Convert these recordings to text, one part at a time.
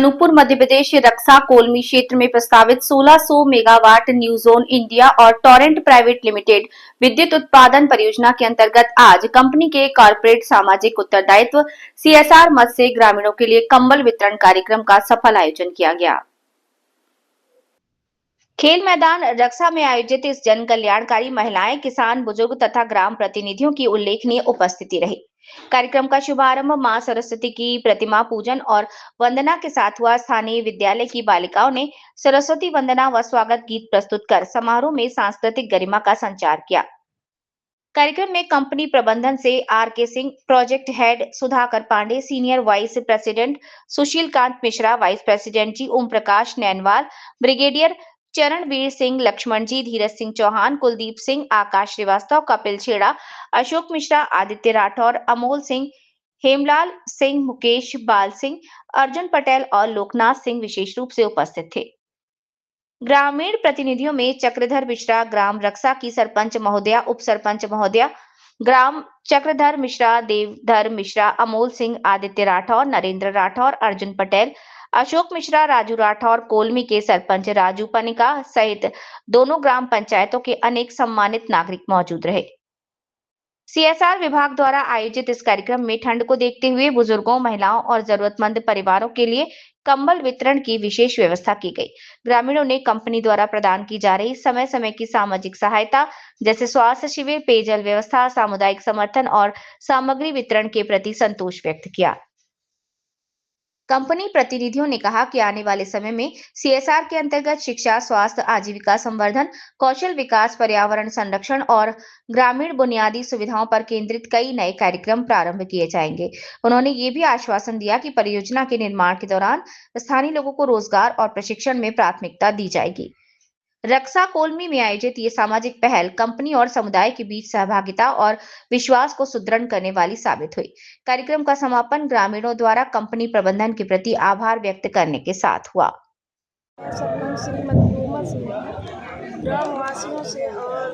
अनूपपुर मध्य प्रदेश रक्षा कोलमी क्षेत्र में प्रस्तावित 1600 मेगावाट न्यू जोन इंडिया और टोरेंट प्राइवेट लिमिटेड विद्युत उत्पादन परियोजना के अंतर्गत आज कंपनी के कॉर्पोरेट सामाजिक उत्तरदायित्व सीएसआर मद से ग्रामीणों के लिए कंबल वितरण कार्यक्रम का सफल आयोजन किया गया। खेल मैदान रक्षा में आयोजित इस जन कल्याणकारी महिलाएं, किसान, बुजुर्ग तथा ग्राम प्रतिनिधियों की उल्लेखनीय उपस्थिति रही। कार्यक्रम का शुभारंभ मां सरस्वती की प्रतिमा पूजन और वंदना के साथ हुआ। स्थानीय विद्यालय की बालिकाओं ने सरस्वती वंदना व स्वागत गीत प्रस्तुत कर समारोह में सांस्कृतिक गरिमा का संचार किया। कार्यक्रम में कंपनी प्रबंधन से R K. Singh, project head Sudhakar Pandey, senior vice president Sushil Kant Mishra, vice president G Om Prakash Nainwal, brigadier Charanveer Singh, Laxman ji, Dheeraj Singh Chauhan, Kuldeep Singh, Akash Srivastava, Kapil Chheda, Ashok Mishra, Aditya Rathore, Amol Singh, Hemlal Singh, Mukesh बाल सिंह, अर्जुन पटेल और लोकनाथ सिंह विशेष रूप से उपस्थित थे। ग्रामीण प्रतिनिधियों में चक्रधर मिश्रा, ग्राम रक्षा की सरपंच महोदया, उप सरपंच महोदया, ग्राम चक्रधर मिश्रा, देवधर मिश्रा, अमोल सिंह, आदित्य राठौर, नरेंद्र राठौर, अर्जुन पटेल, अशोक मिश्रा, राजू राठौर, कोलमी के सरपंच राजू पनिका सहित दोनों ग्राम पंचायतों के अनेक सम्मानित नागरिक मौजूद रहे। सीएसआर विभाग द्वारा आयोजित इस कार्यक्रम में ठंड को देखते हुए बुजुर्गों, महिलाओं और जरूरतमंद परिवारों के लिए कंबल वितरण की विशेष व्यवस्था की गई। ग्रामीणों ने कंपनी द्वारा प्रदान की जा रही समय समय की सामाजिक सहायता जैसे स्वास्थ्य शिविर, पेयजल व्यवस्था, सामुदायिक समर्थन और सामग्री वितरण के प्रति संतोष व्यक्त किया। कंपनी प्रतिनिधियों ने कहा कि आने वाले समय में सीएसआर के अंतर्गत शिक्षा, स्वास्थ्य, आजीविका संवर्धन, कौशल विकास, पर्यावरण संरक्षण और ग्रामीण बुनियादी सुविधाओं पर केंद्रित कई नए कार्यक्रम प्रारंभ किए जाएंगे। उन्होंने ये भी आश्वासन दिया कि परियोजना के निर्माण के दौरान स्थानीय लोगों को रोजगार और प्रशिक्षण में प्राथमिकता दी जाएगी। रक्षा कोलमी में आयोजित ये सामाजिक पहल कंपनी और समुदाय के बीच सहभागिता और विश्वास को सुदृढ़ करने वाली साबित हुई। कार्यक्रम का समापन ग्रामीणों द्वारा कंपनी प्रबंधन के प्रति आभार व्यक्त करने के साथ हुआ। ग्रामवासियों से और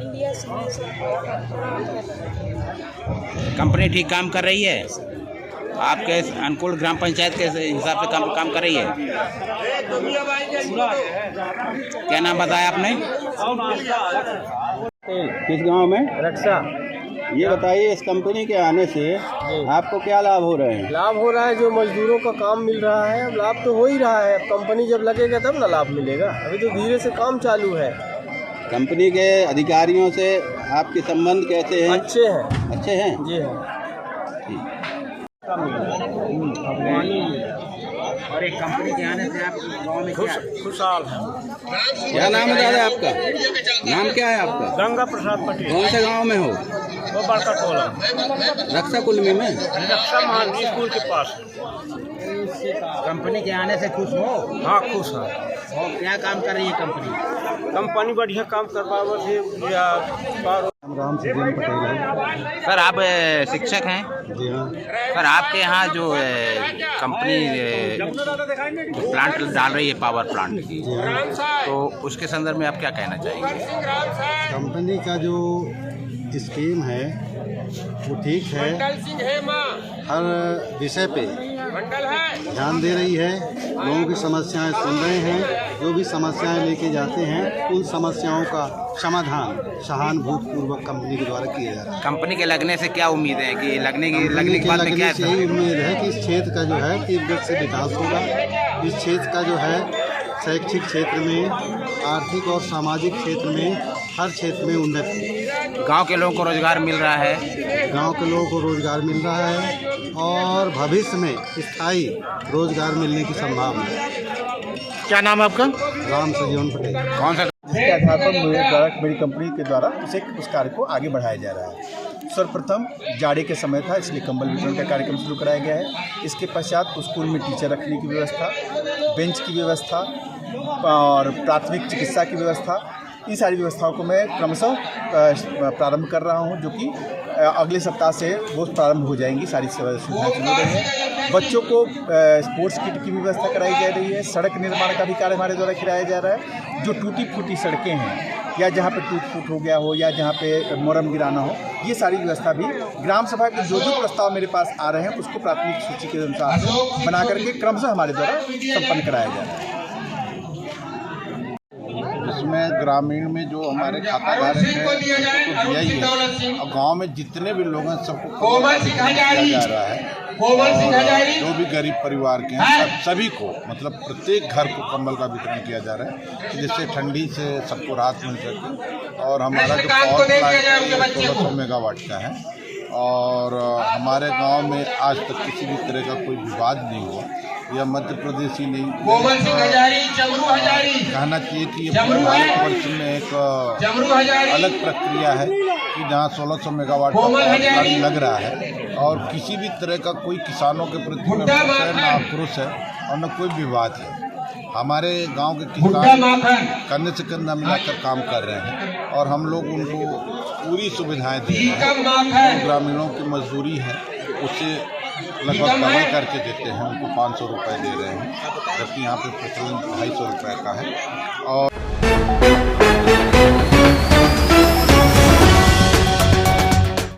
इंडिया कंपनी ठीक काम कर रही है। आपके अनुकूल ग्राम पंचायत के हिसाब से काम कर रही है। क्या नाम बताया आपने? किस गांव में? रक्षा। ये बताइए, इस कंपनी के आने से आपको क्या लाभ हो रहे हैं? लाभ हो रहा है, जो मजदूरों का काम मिल रहा है, लाभ तो हो ही रहा है। कंपनी जब लगेगा तब ना लाभ मिलेगा, अभी तो धीरे से काम चालू है। कंपनी के अधिकारियों से आपके संबंध कैसे हैं? अच्छे हैं। अच्छे हैं जी हाँ। और एक कंपनी के आने से आप गांव में खुशहाल। क्या नाम है दादा आपका? नाम क्या है आपका? गंगा प्रसाद पटेल। कौन से गांव में हो? वो बड़का टोला रक्षा कुलमी में। रक्षा महावीर स्कूल के पास। कंपनी के आने से खुश हो? हाँ, खुश है। और क्या काम कर रही है कंपनी? कंपनी बढ़िया काम करवावत है। राम सजीवन पटेल है। सर, आप शिक्षक हैं? जी हाँ। सर, आपके यहाँ जो कंपनी जो प्लांट डाल रही है, पावर प्लांट की, तो उसके संदर्भ में आप क्या कहना चाहेंगे? कंपनी का जो स्कीम है वो ठीक है, हर विषय पे ध्यान दे रही है, लोगों की समस्याएं सुन रहे हैं, जो भी समस्याएं लेके जाते हैं उन समस्याओं का समाधान सहानुभूतिपूर्वक कंपनी के द्वारा किया जा रहा है। कंपनी के लगने से क्या उम्मीद है कि लगने के बाद में क्या है? यही उम्मीद है कि इस क्षेत्र का जो है तीव्र से विकास होगा। इस क्षेत्र का जो है शैक्षिक क्षेत्र में, आर्थिक और सामाजिक क्षेत्र में, हर क्षेत्र में उन्नति। गांव के लोगों को रोजगार मिल रहा है। गांव के लोगों को रोजगार मिल रहा है और भविष्य में स्थायी रोजगार मिलने की संभावना है। क्या नाम है आपका? राम सजीवन पटेल। कौन सा? जिसके आधार पर मेरी कंपनी के द्वारा उस कार्य को आगे बढ़ाया जा रहा है। सर्वप्रथम जाड़े के समय था, इसलिए कंबल वितरण का कार्यक्रम शुरू कराया गया है। इसके पश्चात स्कूल में टीचर रखने की व्यवस्था, बेंच की व्यवस्था और प्राथमिक चिकित्सा की व्यवस्था, इन सारी व्यवस्थाओं को मैं क्रमशः प्रारंभ कर रहा हूं, जो कि अगले सप्ताह से वो प्रारंभ हो जाएंगी। सारी सुविधाएं शुरू हो रही हैं। बच्चों को स्पोर्ट्स किट की व्यवस्था कराई जा रही है। सड़क निर्माण का भी कार्य हमारे द्वारा कराया जा रहा है। जो टूटी फूटी सड़कें हैं या जहाँ पे टूट फूट हो गया हो या जहाँ पे मोरम गिराना हो, ये सारी व्यवस्था भी ग्राम सभा के जो प्रस्ताव मेरे पास आ रहे हैं उसको प्राथमिक सूची के अनुसार से बना करके क्रमशः हमारे द्वारा संपन्न कराया जा रहा है। इसमें ग्रामीण में जो हमारे खाताधारक हैं उनको तो दिया ही है, और गांव में जितने भी लोग हैं सबको दिया जा रहा है। और जो भी गरीब परिवार के हैं सभी को, मतलब प्रत्येक घर को कंबल का वितरण किया जा रहा है, जिससे ठंडी से सबको राहत मिल सके। और हमारा जो पावर प्लांट है 1600 मेगावाट का है, और हमारे गांव में आज तक किसी भी तरह का कोई विवाद नहीं हुआ। यह मध्य प्रदेश ही नहीं, कहना चाहिए कि ये भारतवर्ष में एक अलग प्रक्रिया है कि जहाँ 1600 मेगावाट का पावर प्लांट लग रहा है और किसी भी तरह का कोई किसानों के प्रति न आक्रोश है और न कोई विवाद है। हमारे गांव के किसान कंधे से कंधा मिलाकर काम कर रहे हैं और हम लोग उनको पूरी सुविधाएं दे रहे हैं। ग्रामीणों की मजदूरी है उससे लगभग डबल करके देते हैं, उनको 500 रुपये दे रहे हैं, जबकि यहाँ पे प्रचलन 250 रुपये का है। और